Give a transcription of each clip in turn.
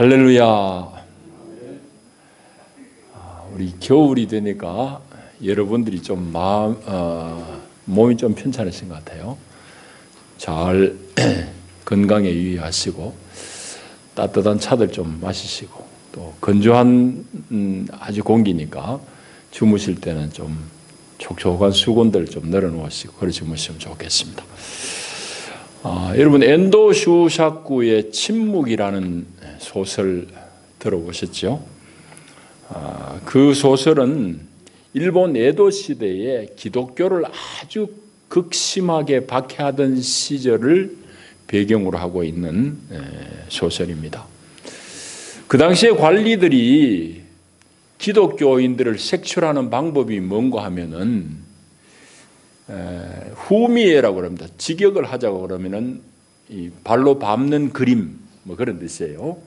할렐루야. 우리 겨울이 되니까 여러분들이 좀 몸이 좀 편찮으신 것 같아요. 잘 건강에 유의하시고 따뜻한 차들 좀 마시시고 또 건조한 아주 공기니까 주무실 때는 좀 촉촉한 수건들 좀 널어놓으시고 그렇게 주무시면 좋겠습니다. 여러분 엔도 슈샤쿠의 침묵이라는 소설 들어보셨죠? 그 소설은 일본 에도 시대에 기독교를 아주 극심하게 박해하던 시절을 배경으로 하고 있는 소설입니다. 그 당시에 관리들이 기독교인들을 색출하는 방법이 뭔가 하면은 후미에라고 합니다. 직역을 하자고 그러면은 이 발로 밟는 그림 뭐 그런 뜻이에요.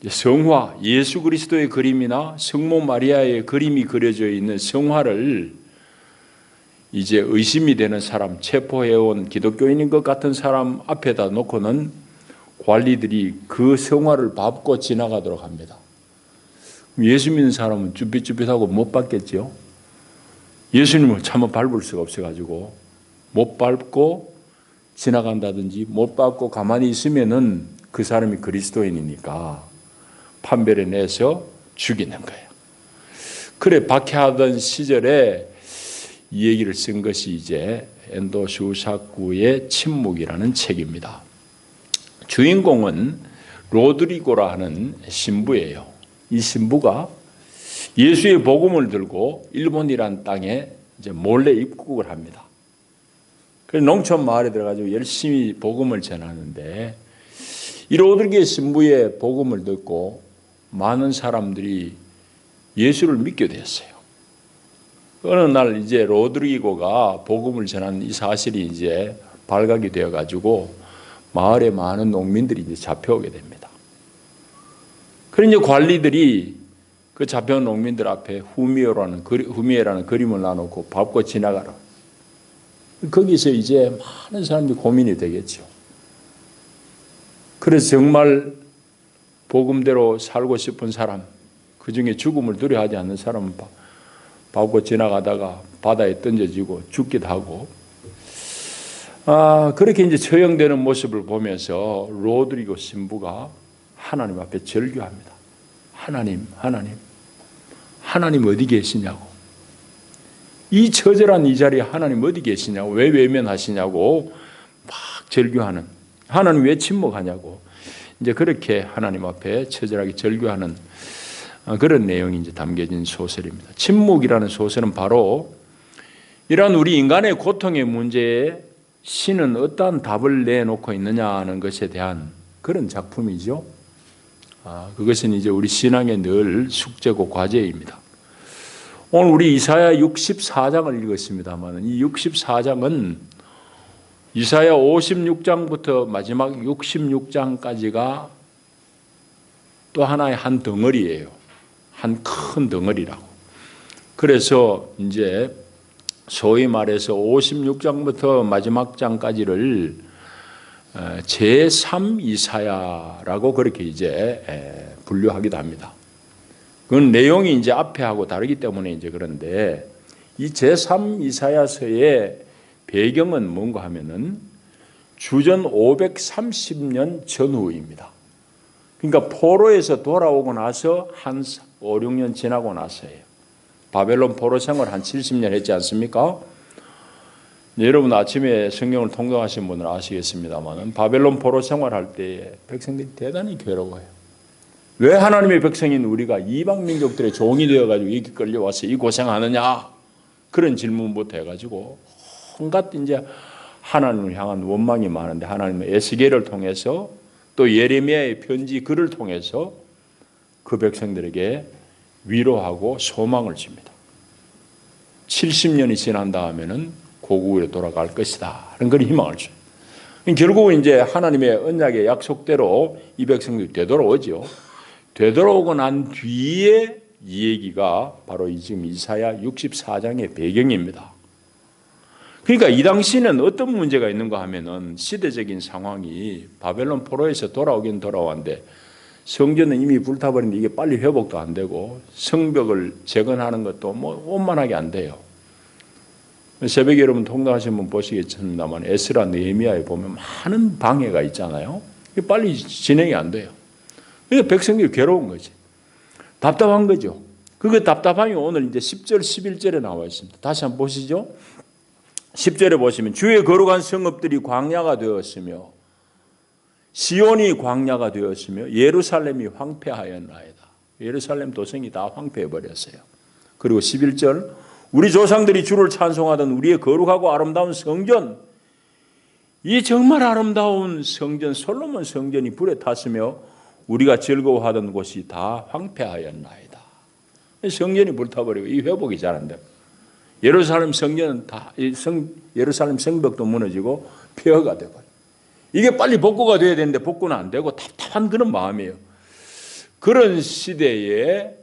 성화, 예수 그리스도의 그림이나 성모 마리아의 그림이 그려져 있는 성화를 이제 의심이 되는 사람, 체포해온 기독교인인 것 같은 사람 앞에다 놓고는 관리들이 그 성화를 밟고 지나가도록 합니다. 예수 믿는 사람은 쭈삣쭈삣하고 못 밟겠죠. 예수님을 차마 밟을 수가 없어가지고 못 밟고 지나간다든지 못 밟고 가만히 있으면은 그 사람이 그리스도인이니까 판별해 내서 죽이는 거예요. 그래 박해하던 시절에 이 얘기를 쓴 것이 이제 엔도 슈샤쿠의 침묵이라는 책입니다. 주인공은 로드리고라 하는 신부예요. 이 신부가 예수의 복음을 들고 일본이란 땅에 이제 몰래 입국을 합니다. 그래서 농촌 마을에 들어가지고 열심히 복음을 전하는데 이 로드리고 신부의 복음을 듣고 많은 사람들이 예수를 믿게 됐어요. 어느 날 이제 로드리고가 복음을 전하는 이 사실이 이제 발각이 되어 가지고 마을에 많은 농민들이 이제 잡혀오게 됩니다. 그래서 이제 관리들이 그 잡혀온 농민들 앞에 후미에라는 그림을 놔놓고 밟고 지나가라. 거기서 이제 많은 사람들이 고민이 되겠죠. 그래서 정말 복음대로 살고 싶은 사람, 그 중에 죽음을 두려워하지 않는 사람은 밟고 지나가다가 바다에 던져지고 죽기도 하고, 그렇게 이제 처형되는 모습을 보면서 로드리고 신부가 하나님 앞에 절규합니다. 하나님 어디 계시냐고. 이 처절한 이 자리에 하나님 어디 계시냐고. 왜 외면하시냐고 막 절규하는. 하나님 왜 침묵하냐고. 이제 그렇게 하나님 앞에 처절하게 절규하는 그런 내용이 이제 담겨진 소설입니다. 침묵이라는 소설은 바로 이러한 우리 인간의 고통의 문제에 신은 어떠한 답을 내놓고 있느냐는 것에 대한 그런 작품이죠. 그것은 이제 우리 신앙의 늘 숙제고 과제입니다. 오늘 우리 이사야 64장을 읽었습니다만 이 64장은 이사야 56장부터 마지막 66장까지가 또 하나의 한 덩어리예요. 한 큰 덩어리라고. 그래서 이제 소위 말해서 56장부터 마지막 장까지를 제3 이사야라고 그렇게 이제 분류하기도 합니다. 그건 내용이 이제 앞에하고 다르기 때문에 이제 그런데 이 제3 이사야서의 배경은 뭔가 하면은 주전 530년 전후입니다. 그러니까 포로에서 돌아오고 나서 한 5, 6년 지나고 나서예요. 바벨론 포로 생활 한 70년 했지 않습니까? 여러분 아침에 성경을 통독하신 분은 아시겠습니다만 바벨론 포로 생활할 때 백성들이 대단히 괴로워요. 왜 하나님의 백성인 우리가 이방 민족들의 종이 되어가지고 여기 끌려와서 이 고생하느냐? 그런 질문부터 해가지고 온갖 이제 하나님을 향한 원망이 많은데 하나님의 에스겔을 통해서 또 예레미야의 편지 글을 통해서 그 백성들에게 위로하고 소망을 줍니다. 70년이 지난 다음에는 고국으로 돌아갈 것이다. 그런 그런 희망을 줘요. 결국은 이제 하나님의 언약의 약속대로 이 백성들이 되돌아오죠. 되돌아오고 난 뒤에 이 얘기가 바로 이 지금 이사야 64장의 배경입니다. 그러니까 이 당시는 어떤 문제가 있는가 하면은 시대적인 상황이 바벨론 포로에서 돌아오긴 돌아왔는데 성전은 이미 불타버린데 이게 빨리 회복도 안 되고 성벽을 재건하는 것도 뭐 원만하게 안 돼요. 새벽에 여러분 통독하시면 보시겠습니다만 에스라 느헤미야에 보면 많은 방해가 있잖아요. 이게 빨리 진행이 안 돼요. 그러니까 백성들이 괴로운 거지. 답답한 거죠. 그 답답함이 오늘 이제 10절, 11절에 나와 있습니다. 다시 한번 보시죠. 10절에 보시면 주의 거룩한 성읍들이 광야가 되었으며 시온이 광야가 되었으며 예루살렘이 황폐하였나이다. 예루살렘 도성이 다 황폐해버렸어요. 그리고 11절 우리 조상들이 주를 찬송하던 우리의 거룩하고 아름다운 성전, 이 정말 아름다운 성전 솔로몬 성전이 불에 탔으며 우리가 즐거워하던 곳이 다 황폐하였나이다. 성전이 불타버리고 이 회복이 잘 안 돼요. 예루살렘 성전은 다 예루살렘 성벽도 무너지고 폐허가 되고 이게 빨리 복구가 돼야 되는데 복구는 안 되고 답답한 그런 마음이에요. 그런 시대에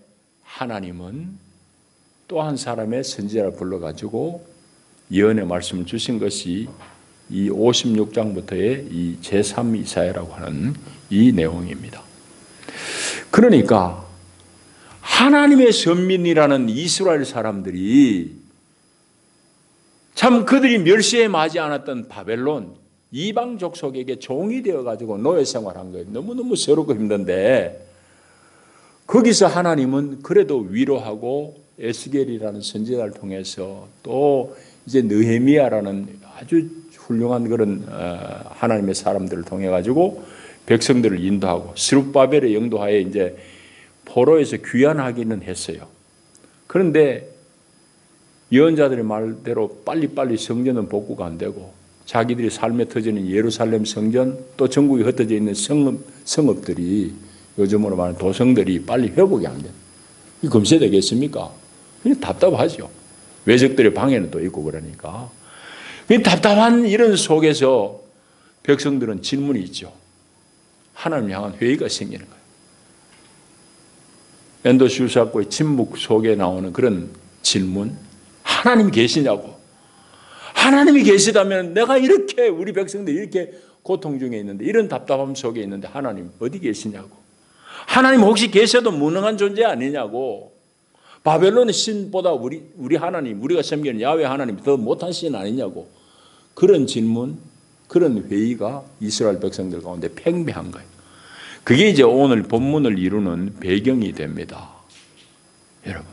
하나님은 또 한 사람의 선지자를 불러가지고 예언의 말씀을 주신 것이 이 56장부터의 이 제3이사야라고 하는 이 내용입니다. 그러니까 하나님의 선민이라는 이스라엘 사람들이 참 그들이 멸시에 맞지 않았던 바벨론 이방족 속에게 종이 되어가지고 노예 생활한 거예요. 너무너무 서럽고 힘든데 거기서 하나님은 그래도 위로하고 에스겔이라는 선지자를 통해서 또 이제 느헤미야라는 아주 훌륭한 그런 하나님의 사람들을 통해 가지고 백성들을 인도하고 스룹바벨의 영도하에 이제 포로에서 귀환하기는 했어요. 그런데 예언자들의 말대로 빨리빨리 성전은 복구가 안 되고 자기들이 삶의 터전인 예루살렘 성전 또 전국에 흩어져 있는 성읍들이 요즘으로 말하는 도성들이 빨리 회복이 안 돼요. 이 금세 되겠습니까? 그냥 답답하죠. 외적들의 방해는 또 있고 그러니까. 답답한 이런 속에서 백성들은 질문이 있죠. 하나님 향한 회의가 생기는 거예요. 엔도슈사코의 침묵 속에 나오는 그런 질문. 하나님 계시냐고. 하나님이 계시다면 내가 이렇게 우리 백성들이 이렇게 고통 중에 있는데 이런 답답함 속에 있는데 하나님 어디 계시냐고. 하나님 혹시 계셔도 무능한 존재 아니냐고. 바벨론의 신보다 우리 하나님, 우리가 섬기는 야훼 하나님이 더 못한 신 아니냐고. 그런 질문, 그런 회의가 이스라엘 백성들 가운데 팽배한 거예요. 그게 이제 오늘 본문을 이루는 배경이 됩니다. 여러분,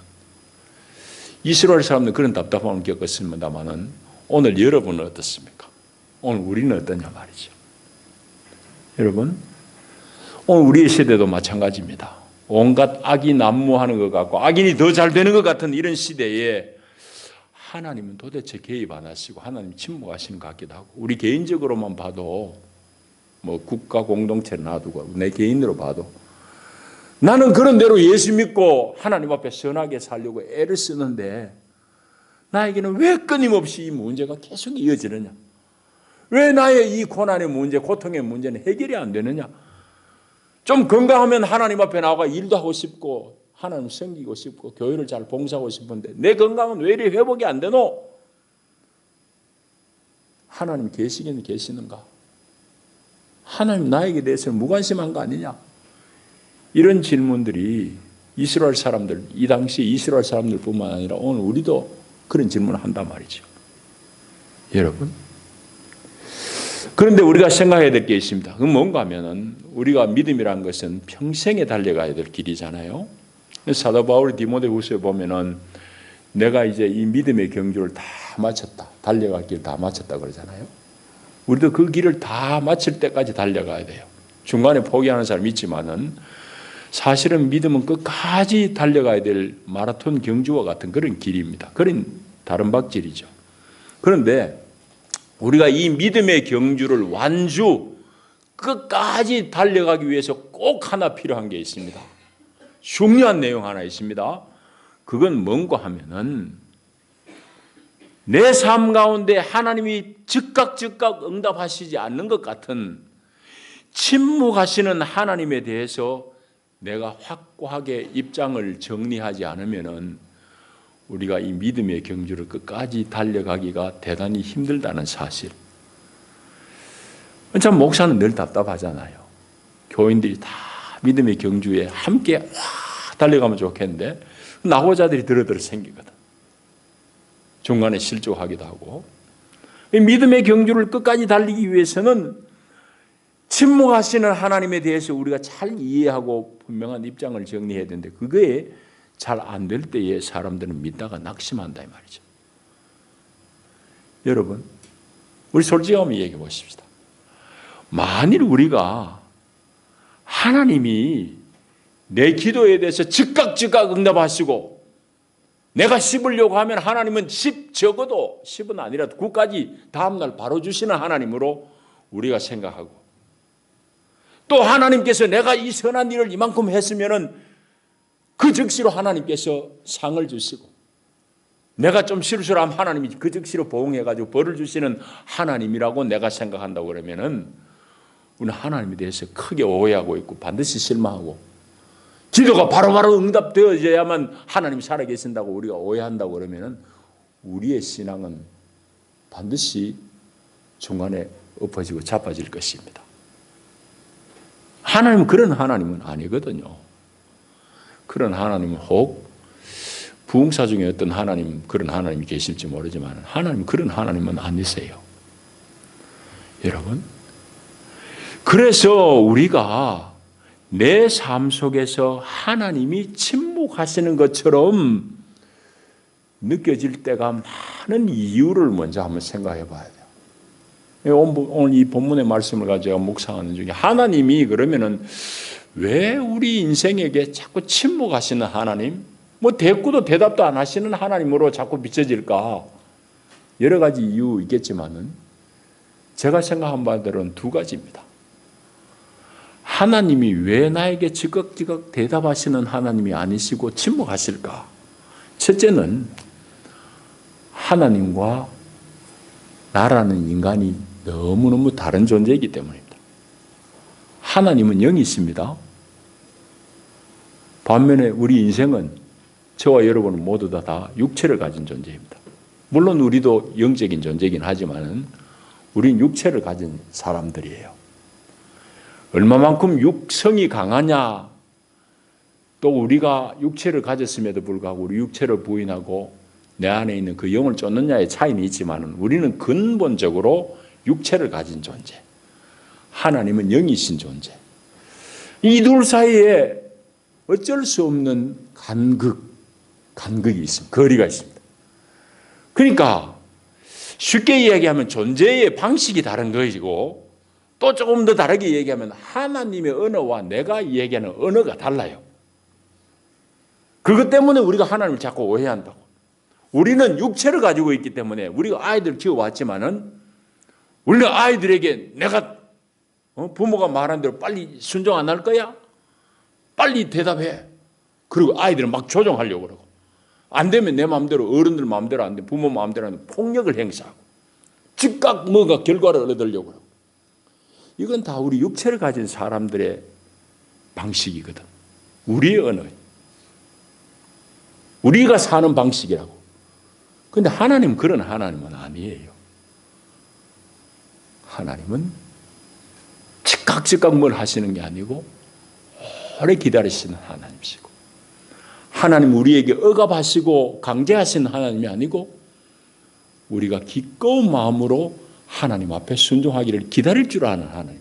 이스라엘 사람들은 그런 답답함을 겪었습니다만은 오늘 여러분은 어떻습니까? 오늘 우리는 어떠냐 말이죠. 여러분, 오늘 우리의 세대도 마찬가지입니다. 온갖 악이 난무하는 것 같고 악인이 더 잘 되는 것 같은 이런 시대에 하나님은 도대체 개입 안 하시고 하나님 침묵하시는 것 같기도 하고 우리 개인적으로만 봐도 뭐 국가 공동체를 놔두고 내 개인으로 봐도 나는 그런 대로 예수 믿고 하나님 앞에 선하게 살려고 애를 쓰는데 나에게는 왜 끊임없이 이 문제가 계속 이어지느냐? 왜 나의 이 고난의 문제, 고통의 문제는 해결이 안 되느냐? 좀 건강하면 하나님 앞에 나가 일도 하고 싶고 하나님 섬기고 싶고 교회를 잘 봉사하고 싶은데 내 건강은 왜 이리 회복이 안 되노? 하나님 계시긴 계시는가? 하나님 나에게 대해서는 무관심한 거 아니냐? 이런 질문들이 이스라엘 사람들, 이 당시 이스라엘 사람들뿐만 아니라 오늘 우리도 그런 질문을 한단 말이죠. 여러분, 그런데 우리가 생각해야 될 게 있습니다. 그건 뭔가 하면은 우리가 믿음이라는 것은 평생에 달려가야 될 길이잖아요. 사도 바울이 디모데후서에 보면은 내가 이제 이 믿음의 경주를 다 마쳤다. 달려갈 길 다 마쳤다 그러잖아요. 우리도 그 길을 다 마칠 때까지 달려가야 돼요. 중간에 포기하는 사람이 있지만은 사실은 믿음은 끝까지 달려가야 될 마라톤 경주와 같은 그런 길입니다. 그런 다른 박질이죠. 그런데 우리가 이 믿음의 경주를 완주 끝까지 달려가기 위해서 꼭 하나 필요한 게 있습니다. 중요한 내용 하나 있습니다. 그건 뭔가 하면은 내 삶 가운데 하나님이 즉각 응답하시지 않는 것 같은 침묵하시는 하나님에 대해서 내가 확고하게 입장을 정리하지 않으면은 우리가 이 믿음의 경주를 끝까지 달려가기가 대단히 힘들다는 사실. 참 목사는 늘 답답하잖아요. 교인들이 다 믿음의 경주에 함께 확 달려가면 좋겠는데 낙오자들이 들어들어 생기거든. 중간에 실족하기도 하고. 이 믿음의 경주를 끝까지 달리기 위해서는 침묵하시는 하나님에 대해서 우리가 잘 이해하고 분명한 입장을 정리해야 되는데 그거에 잘 안 될 때에 사람들은 믿다가 낙심한다 이 말이죠. 여러분, 우리 솔직히 한번 얘기해 보십시다. 만일 우리가 하나님이 내 기도에 대해서 즉각 응답하시고 내가 씹으려고 하면 하나님은 적어도 10은 아니라도 9까지 다음날 바로 주시는 하나님으로 우리가 생각하고 또 하나님께서 내가 이 선한 일을 이만큼 했으면은 그 즉시로 하나님께서 상을 주시고 내가 좀 실수를 하면 하나님이 그 즉시로 보응해가지고 벌을 주시는 하나님이라고 내가 생각한다고 그러면은 우리는 하나님에 대해서 크게 오해하고 있고 반드시 실망하고 기도가 바로바로 응답되어져야만 하나님이 살아계신다고 우리가 오해한다고 그러면은 우리의 신앙은 반드시 중간에 엎어지고 자빠질 것입니다. 하나님은 그런 하나님은 아니거든요. 그런 하나님은 혹 부흥사 중에 어떤 하나님 그런 하나님이 계실지 모르지만 하나님 그런 하나님은 아니세요. 여러분, 그래서 우리가 내 삶 속에서 하나님이 침묵하시는 것처럼 느껴질 때가 많은 이유를 먼저 한번 생각해 봐야 돼요. 오늘 이 본문의 말씀을 가지고 묵상하는 중에 하나님이 그러면은 왜 우리 인생에게 자꾸 침묵하시는 하나님, 뭐 대꾸도 대답도 안 하시는 하나님으로 자꾸 비춰질까? 여러 가지 이유 있겠지만은 제가 생각한 바대로는 두 가지입니다. 하나님이 왜 나에게 지극지극 대답하시는 하나님이 아니시고 침묵하실까? 첫째는 하나님과 나라는 인간이 너무너무 다른 존재이기 때문입니다. 하나님은 영이십니다. 반면에 우리 인생은 저와 여러분은 모두 다 육체를 가진 존재입니다. 물론 우리도 영적인 존재이긴 하지만 우린 육체를 가진 사람들이에요. 얼마만큼 육성이 강하냐, 또 우리가 육체를 가졌음에도 불구하고 우리 육체를 부인하고 내 안에 있는 그 영을 쫓느냐의 차이는 있지만 우리는 근본적으로 육체를 가진 존재, 하나님은 영이신 존재. 이 둘 사이에 어쩔 수 없는 간극이 있습니다. 거리가 있습니다. 그러니까 쉽게 이야기하면 존재의 방식이 다른 것이고 또 조금 더 다르게 얘기하면 하나님의 언어와 내가 얘기하는 언어가 달라요. 그것 때문에 우리가 하나님을 자꾸 오해한다고. 우리는 육체를 가지고 있기 때문에 우리가 아이들 키워왔지만은 우리는 아이들에게 내가 부모가 말한 대로 빨리 순종 안 할 거야? 빨리 대답해. 그리고 아이들은 막 조종하려고 그러고 안 되면 내 마음대로 어른들 마음대로 안 돼. 부모 마음대로 안 돼. 폭력을 행사하고 즉각 뭐가 결과를 얻으려고 그러고 이건 다 우리 육체를 가진 사람들의 방식이거든. 우리의 언어. 우리가 사는 방식이라고. 그런데 하나님은 그런 하나님은 아니에요. 하나님은 즉각 뭘 하시는 게 아니고 오래 기다리시는 하나님이시고 하나님 우리에게 억압하시고 강제하시는 하나님이 아니고 우리가 기꺼운 마음으로 하나님 앞에 순종하기를 기다릴 줄 아는 하나님.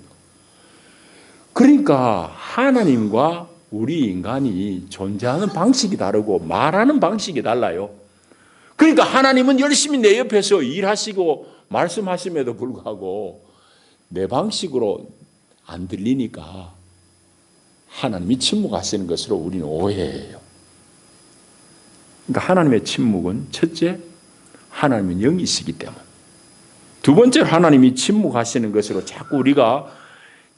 그러니까 하나님과 우리 인간이 존재하는 방식이 다르고 말하는 방식이 달라요. 그러니까 하나님은 열심히 내 옆에서 일하시고 말씀하심에도 불구하고 내 방식으로 안 들리니까 하나님이 침묵하시는 것으로 우리는 오해해요. 그러니까 하나님의 침묵은 첫째, 하나님은 영이시기 때문에. 두 번째로 하나님이 침묵하시는 것으로 자꾸 우리가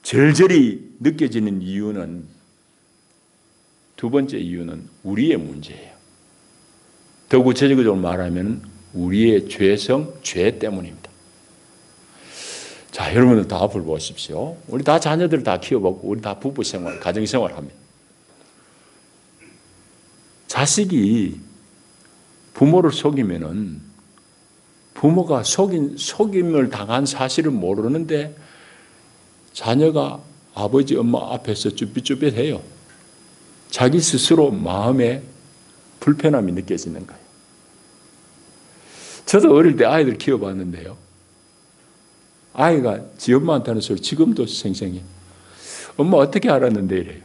절절히 느껴지는 이유는 두 번째 이유는 우리의 문제예요. 더 구체적으로 말하면 우리의 죄 때문입니다. 자, 여러분들 다 앞을 보십시오. 우리 다 자녀들 다 키워보고 우리 다 부부생활, 가정생활 합니다. 자식이 부모를 속이면은 부모가 속임을 당한 사실을 모르는데 자녀가 아버지 엄마 앞에서 쭈삣쭈삣해요. 자기 스스로 마음에 불편함이 느껴지는 거예요. 저도 어릴 때 아이들 키워봤는데요. 아이가 지 엄마한테 하는 소리 지금도 생생해. 엄마 어떻게 알았는데 이래요.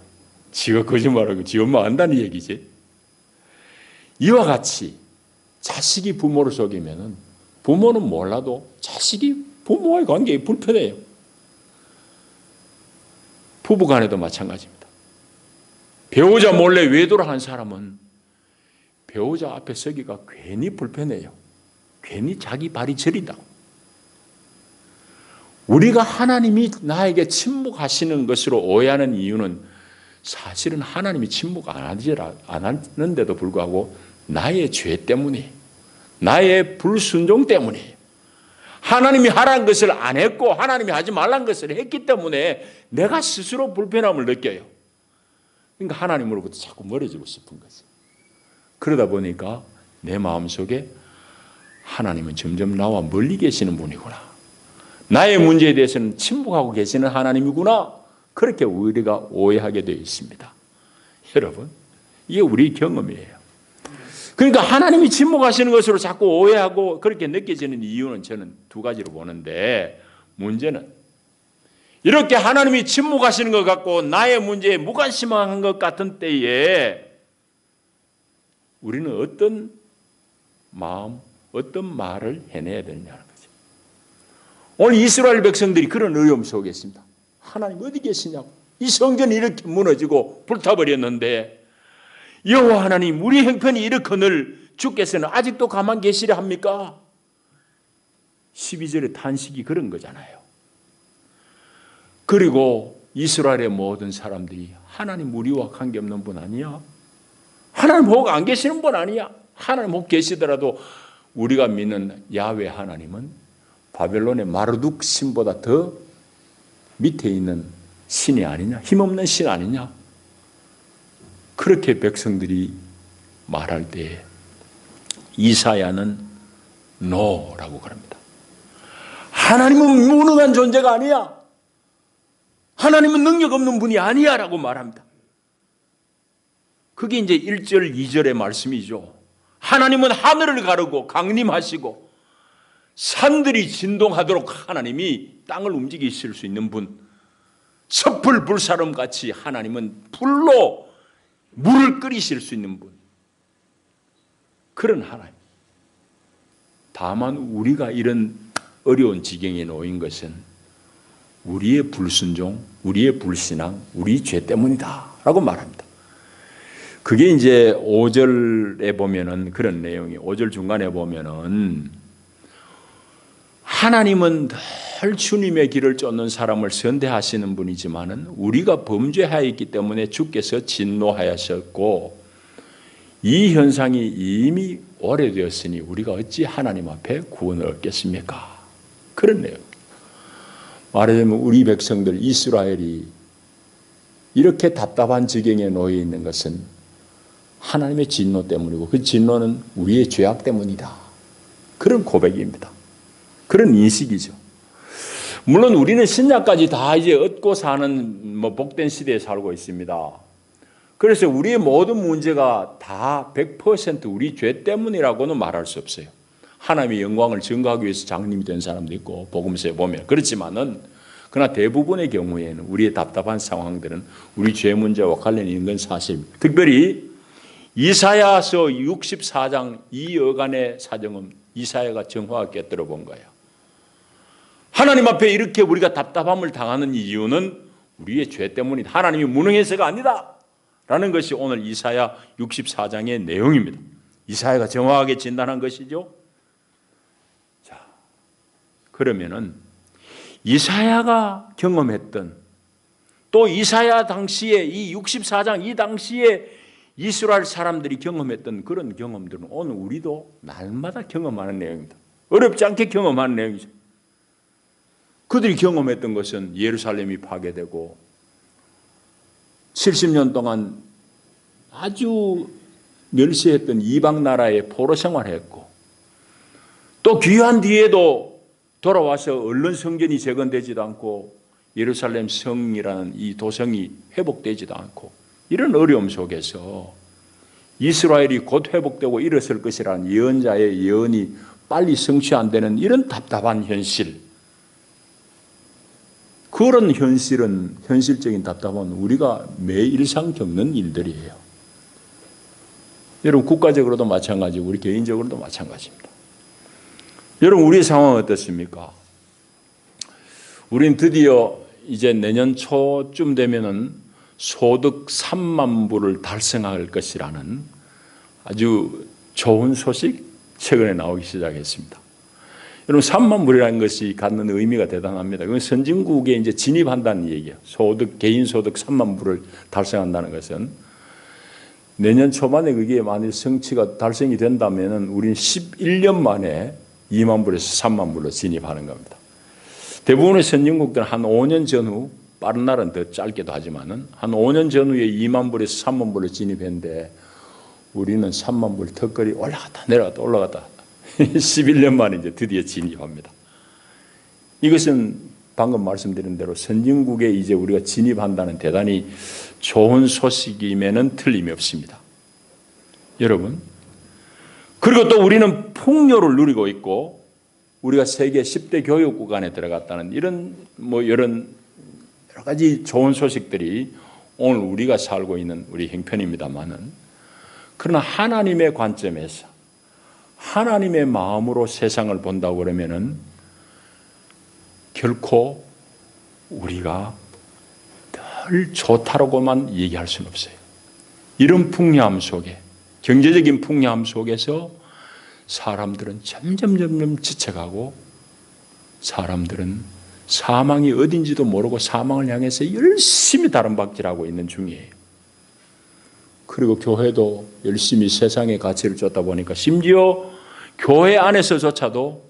지가 거짓말하고 지 엄마 안다는 얘기지. 이와 같이 자식이 부모를 속이면은 부모는 몰라도 자식이 부모와의 관계에 불편해요. 부부간에도 마찬가지입니다. 배우자 몰래 외도를 한 사람은 배우자 앞에 서기가 괜히 불편해요. 괜히 자기 발이 저린다고. 우리가 하나님이 나에게 침묵하시는 것으로 오해하는 이유는 사실은 하나님이 침묵 안 하는데도 불구하고 나의 죄 때문에, 나의 불순종 때문에, 하나님이 하라는 것을 안 했고 하나님이 하지 말라는 것을 했기 때문에 내가 스스로 불편함을 느껴요. 그러니까 하나님으로부터 자꾸 멀어지고 싶은 거지. 그러다 보니까 내 마음속에 하나님은 점점 나와 멀리 계시는 분이구나. 나의 문제에 대해서는 침묵하고 계시는 하나님이구나. 그렇게 우리가 오해하게 되어 있습니다. 여러분, 이게 우리 경험이에요. 그러니까 하나님이 침묵하시는 것으로 자꾸 오해하고 그렇게 느껴지는 이유는 저는 두 가지로 보는데, 문제는 이렇게 하나님이 침묵하시는 것 같고 나의 문제에 무관심한 것 같은 때에 우리는 어떤 마음, 어떤 말을 해내야 되느냐는 거죠. 오늘 이스라엘 백성들이 그런 어려움 속에 있습니다. 하나님 어디 계시냐고. 이 성전이 이렇게 무너지고 불타버렸는데 여호와 하나님, 우리 형편이 이렇거늘 주께서는 아직도 가만 계시려 합니까? 12절의 탄식이 그런 거잖아요. 그리고 이스라엘의 모든 사람들이 하나님 우리와 관계없는 분 아니야? 하나님 혹 안 계시는 분 아니야? 하나님 혹 계시더라도 우리가 믿는 야훼 하나님은 바벨론의 마르둑 신보다 더 밑에 있는 신이 아니냐? 힘없는 신 아니냐? 그렇게 백성들이 말할 때 이사야는 노라고 그럽니다. 하나님은 무능한 존재가 아니야. 하나님은 능력 없는 분이 아니야 라고 말합니다. 그게 이제 1절, 2절의 말씀이죠. 하나님은 하늘을 가르고 강림하시고 산들이 진동하도록 하나님이 땅을 움직이실 수 있는 분, 섣불 불사름같이 하나님은 불로 물을 끓이실 수 있는 분, 그런 하나님. 다만 우리가 이런 어려운 지경에 놓인 것은 우리의 불순종, 우리의 불신앙, 우리 죄 때문이다 라고 말합니다. 그게 이제 5절에 보면은 그런 내용이, 5절 중간에 보면은 하나님은 늘 주님의 길을 쫓는 사람을 선대하시는 분이지만은 우리가 범죄하였기 때문에 주께서 진노하셨고 이 현상이 이미 오래되었으니 우리가 어찌 하나님 앞에 구원을 얻겠습니까? 그런 내용. 말하자면 우리 백성들 이스라엘이 이렇게 답답한 지경에 놓여 있는 것은 하나님의 진노 때문이고 그 진노는 우리의 죄악 때문이다. 그런 고백입니다. 그런 인식이죠. 물론 우리는 신약까지 다 이제 얻고 사는 복된 시대에 살고 있습니다. 그래서 우리의 모든 문제가 다 100% 우리 죄 때문이라고는 말할 수 없어요. 하나님의 영광을 증거하기 위해서 장님이 된 사람도 있고 복음서에 보면 그렇지만은 그러나 대부분의 경우에는 우리의 답답한 상황들은 우리 죄 문제와 관련이 있는 건 사실입니다. 특별히 이사야서 64장 이 여간의 사정은 이사야가 정확하게 깨뜨려 본 거예요. 하나님 앞에 이렇게 우리가 답답함을 당하는 이유는 우리의 죄 때문이다. 하나님이 무능해서가 아니다 라는 것이 오늘 이사야 64장의 내용입니다. 이사야가 정확하게 진단한 것이죠. 자, 그러면은 이사야가 경험했던 또 이사야 당시에 이 64장 이 당시에 이스라엘 사람들이 경험했던 그런 경험들은 오늘 우리도 날마다 경험하는 내용입니다. 어렵지 않게 경험하는 내용이죠. 그들이 경험했던 것은 예루살렘이 파괴되고 70년 동안 아주 멸시했던 이방 나라에 포로 생활했고 또 귀한 뒤에도 돌아와서 얼른 성전이 재건되지도 않고 예루살렘 성이라는 이 도성이 회복되지도 않고 이런 어려움 속에서 이스라엘이 곧 회복되고 일어설 것이라는 예언자의 예언이 빨리 성취 안 되는 이런 답답한 현실, 그런 현실은 현실적인 답답은 우리가 매일상 겪는 일들이에요. 여러분 국가적으로도 마찬가지고 우리 개인적으로도 마찬가지입니다. 여러분 우리의 상황은 어떻습니까? 우린 드디어 이제 내년 초쯤 되면은 소득 3만 불을 달성할 것이라는 아주 좋은 소식 최근에 나오기 시작했습니다. 여러분 3만 불이라는 것이 갖는 의미가 대단합니다. 그건 선진국에 이제 진입한다는 얘기예요. 개인 소득 3만 불을 달성한다는 것은 내년 초반에 그게 만일 성취가 달성이 된다면은 우리는 11년 만에 2만 불에서 3만 불로 진입하는 겁니다. 대부분의 선진국들은 한 5년 전후, 빠른 날은 더 짧게도 하지만은 한 5년 전후에 2만 불에서 3만 불로 진입했는데 우리는 3만 불 턱걸이 올라갔다 내려갔다 올라갔다 11년 만에 이제 드디어 진입합니다. 이것은 방금 말씀드린 대로 선진국에 이제 우리가 진입한다는 대단히 좋은 소식임에는 틀림이 없습니다. 여러분, 그리고 또 우리는 풍요를 누리고 있고 우리가 세계 10대 교육국 안에 들어갔다는 이런 여러 가지 좋은 소식들이 오늘 우리가 살고 있는 우리 형편입니다만은, 그러나 하나님의 관점에서 하나님의 마음으로 세상을 본다고 그러면은 결코 우리가 늘 좋다라고만 얘기할 수는 없어요. 이런 풍요함 속에, 경제적인 풍요함 속에서 사람들은 점점 지쳐가고 사람들은 사망이 어딘지도 모르고 사망을 향해서 열심히 다름박질하고 있는 중이에요. 그리고 교회도 열심히 세상의 가치를 쫓다 보니까 심지어 교회 안에서조차도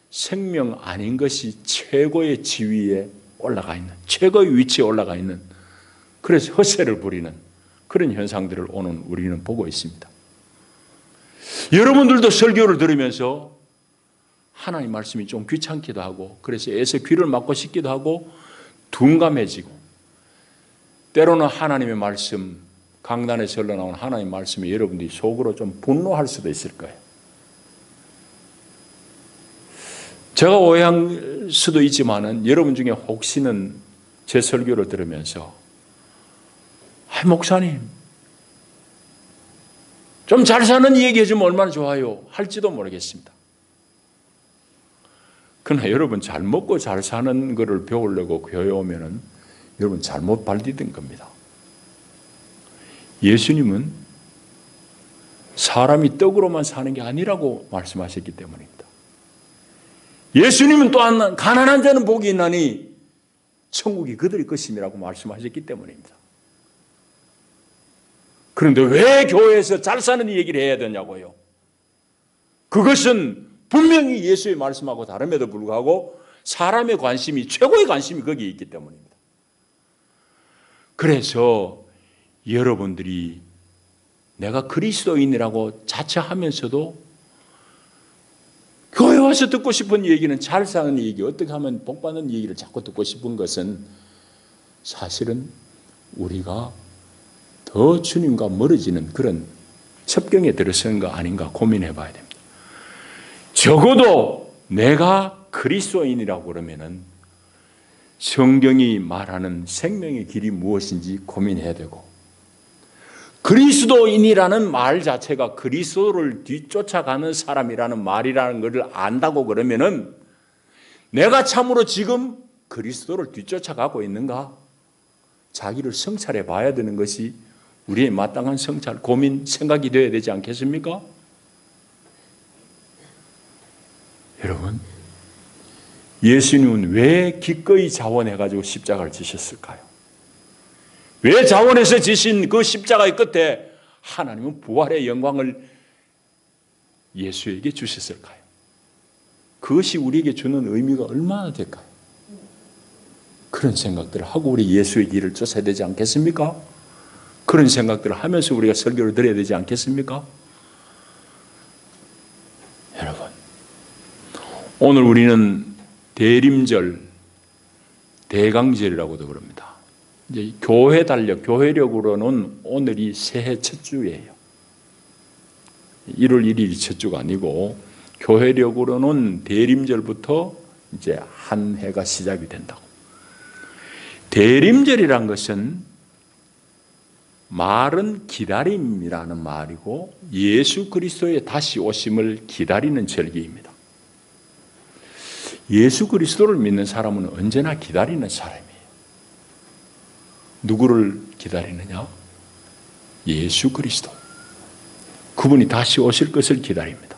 생명 아닌 것이 최고의 지위에 올라가 있는, 최고의 위치에 올라가 있는, 그래서 허세를 부리는 그런 현상들을 오늘 우리는 보고 있습니다. 여러분들도 설교를 들으면서 하나님 말씀이 좀 귀찮기도 하고 그래서 애써 귀를 막고 싶기도 하고 둔감해지고, 때로는 하나님의 말씀, 강단에서 흘러나온 하나님의 말씀에 여러분들이 속으로 좀 분노할 수도 있을 거예요. 제가 오해할 수도 있지만은 여러분 중에 혹시는 제 설교를 들으면서 목사님 좀 잘 사는 얘기 해주면 얼마나 좋아요 할지도 모르겠습니다. 그러나 여러분 잘 먹고 잘 사는 것을 배우려고 교회 오면은 여러분 잘못 발디딘 겁니다. 예수님은 사람이 떡으로만 사는 게 아니라고 말씀하셨기 때문입니다. 예수님은 또한 가난한 자는 복이 있나니 천국이 그들의 것임이라고 말씀하셨기 때문입니다. 그런데 왜 교회에서 잘 사는 얘기를 해야 되냐고요? 그것은 분명히 예수의 말씀하고 다름에도 불구하고 사람의 관심이, 최고의 관심이 거기에 있기 때문입니다. 그래서 여러분들이 내가 그리스도인이라고 자처하면서도 교회 와서 듣고 싶은 얘기는 잘 사는 얘기, 어떻게 하면 복 받는 얘기를 자꾸 듣고 싶은 것은 사실은 우리가 더 주님과 멀어지는 그런 첩경에 들어선 거 아닌가 고민해 봐야 됩니다. 적어도 내가 그리스도인이라고 그러면은 성경이 말하는 생명의 길이 무엇인지 고민해야 되고, 그리스도인이라는 말 자체가 그리스도를 뒤쫓아가는 사람이라는 말이라는 것을 안다고 그러면은 내가 참으로 지금 그리스도를 뒤쫓아가고 있는가? 자기를 성찰해 봐야 되는 것이 우리의 마땅한 성찰, 고민, 생각이 되어야 되지 않겠습니까? 여러분, 예수님은 왜 기꺼이 자원해가지고 십자가를 지셨을까요? 왜 자원해서 지신 그 십자가의 끝에 하나님은 부활의 영광을 예수에게 주셨을까요? 그것이 우리에게 주는 의미가 얼마나 될까요? 그런 생각들을 하고 우리 예수의 길을 쫓아야 되지 않겠습니까? 그런 생각들을 하면서 우리가 설교를 드려야 되지 않겠습니까? 여러분, 오늘 우리는 대림절, 대강절이라고도 그럽니다. 이제 교회 달력, 교회력으로는 오늘이 새해 첫 주예요. 1월 1일이 첫 주가 아니고 교회력으로는 대림절부터 이제 한 해가 시작이 된다고. 대림절이란 것은 말은 기다림이라는 말이고 예수 그리스도의 다시 오심을 기다리는 절기입니다. 예수 그리스도를 믿는 사람은 언제나 기다리는 사람이에요. 누구를 기다리느냐? 예수 그리스도. 그분이 다시 오실 것을 기다립니다.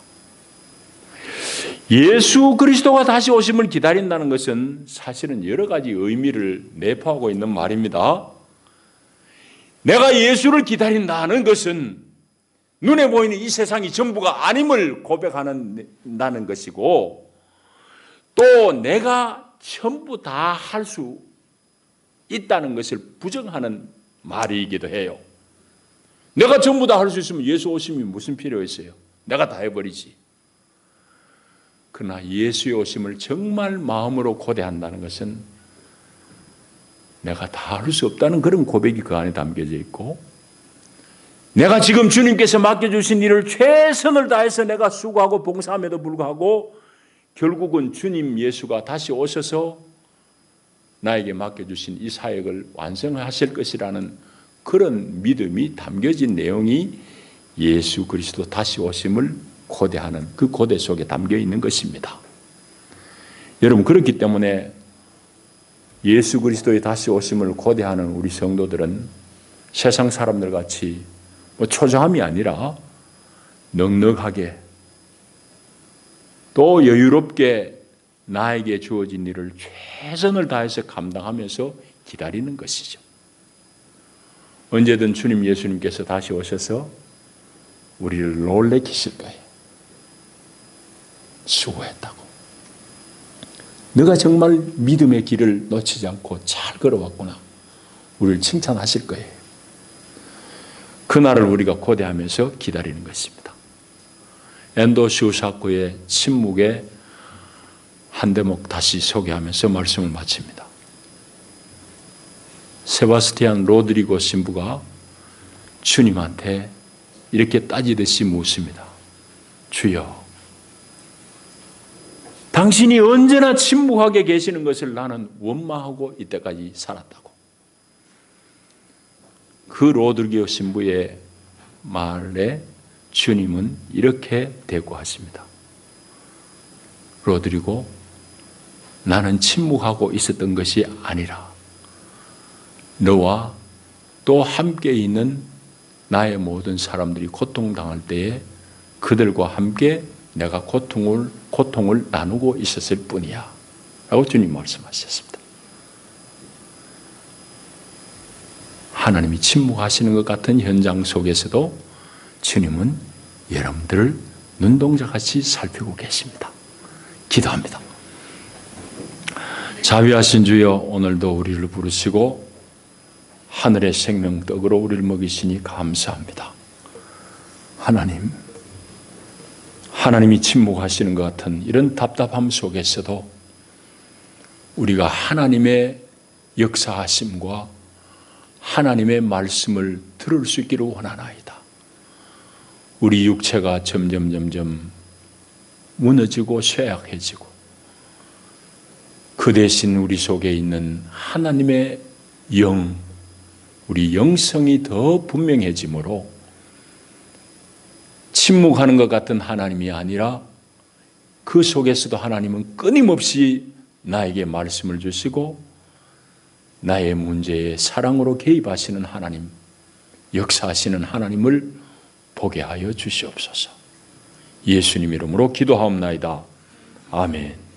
예수 그리스도가 다시 오심을 기다린다는 것은 사실은 여러 가지 의미를 내포하고 있는 말입니다. 내가 예수를 기다린다는 것은 눈에 보이는 이 세상이 전부가 아님을 고백한다는 것이고, 또 내가 전부 다 할 수 있다는 것을 부정하는 말이기도 해요. 내가 전부 다 할 수 있으면 예수 오심이 무슨 필요 있어요? 내가 다 해버리지. 그러나 예수의 오심을 정말 마음으로 고대한다는 것은 내가 다 할 수 없다는 그런 고백이 그 안에 담겨져 있고, 내가 지금 주님께서 맡겨주신 일을 최선을 다해서 내가 수고하고 봉사함에도 불구하고 결국은 주님 예수가 다시 오셔서 나에게 맡겨주신 이 사역을 완성하실 것이라는 그런 믿음이 담겨진 내용이 예수 그리스도 다시 오심을 고대하는 그 고대 속에 담겨 있는 것입니다. 여러분, 그렇기 때문에 예수 그리스도의 다시 오심을 고대하는 우리 성도들은 세상 사람들 같이 초조함이 아니라 넉넉하게 또 여유롭게 나에게 주어진 일을 최선을 다해서 감당하면서 기다리는 것이죠. 언제든 주님 예수님께서 다시 오셔서 우리를 놀래키실 거예요. 수고했다고. 너가 정말 믿음의 길을 놓치지 않고 잘 걸어왔구나. 우리를 칭찬하실 거예요. 그날을 우리가 고대하면서 기다리는 것입니다. 엔도 슈사코의 침묵의 한 대목 다시 소개하면서 말씀을 마칩니다. 세바스티안 로드리고 신부가 주님한테 이렇게 따지듯이 묻습니다. 주여, 당신이 언제나 침묵하게 계시는 것을 나는 원망하고 이때까지 살았다고. 그 로드리고 신부의 말에 주님은 이렇게 대꾸하십니다. 로드리고, 나는 침묵하고 있었던 것이 아니라 너와 또 함께 있는 나의 모든 사람들이 고통당할 때에 그들과 함께 내가 고통을 나누고 있었을 뿐이야 라고 주님 말씀하셨습니다. 하나님이 침묵하시는 것 같은 현장 속에서도 주님은 여러분들을 눈동자같이 살피고 계십니다. 기도합니다. 자비하신 주여, 오늘도 우리를 부르시고 하늘의 생명떡으로 우리를 먹이시니 감사합니다. 하나님이 침묵하시는 것 같은 이런 답답함 속에서도 우리가 하나님의 역사하심과 하나님의 말씀을 들을 수 있기를 원하나이다. 우리 육체가 점점 무너지고 쇠약해지고 그 대신 우리 속에 있는 하나님의 영, 우리 영성이 더 분명해지므로 침묵하는 것 같은 하나님이 아니라 그 속에서도 하나님은 끊임없이 나에게 말씀을 주시고 나의 문제에 사랑으로 개입하시는 하나님, 역사하시는 하나님을 보게 하여 주시옵소서. 예수님 이름으로 기도하옵나이다. 아멘.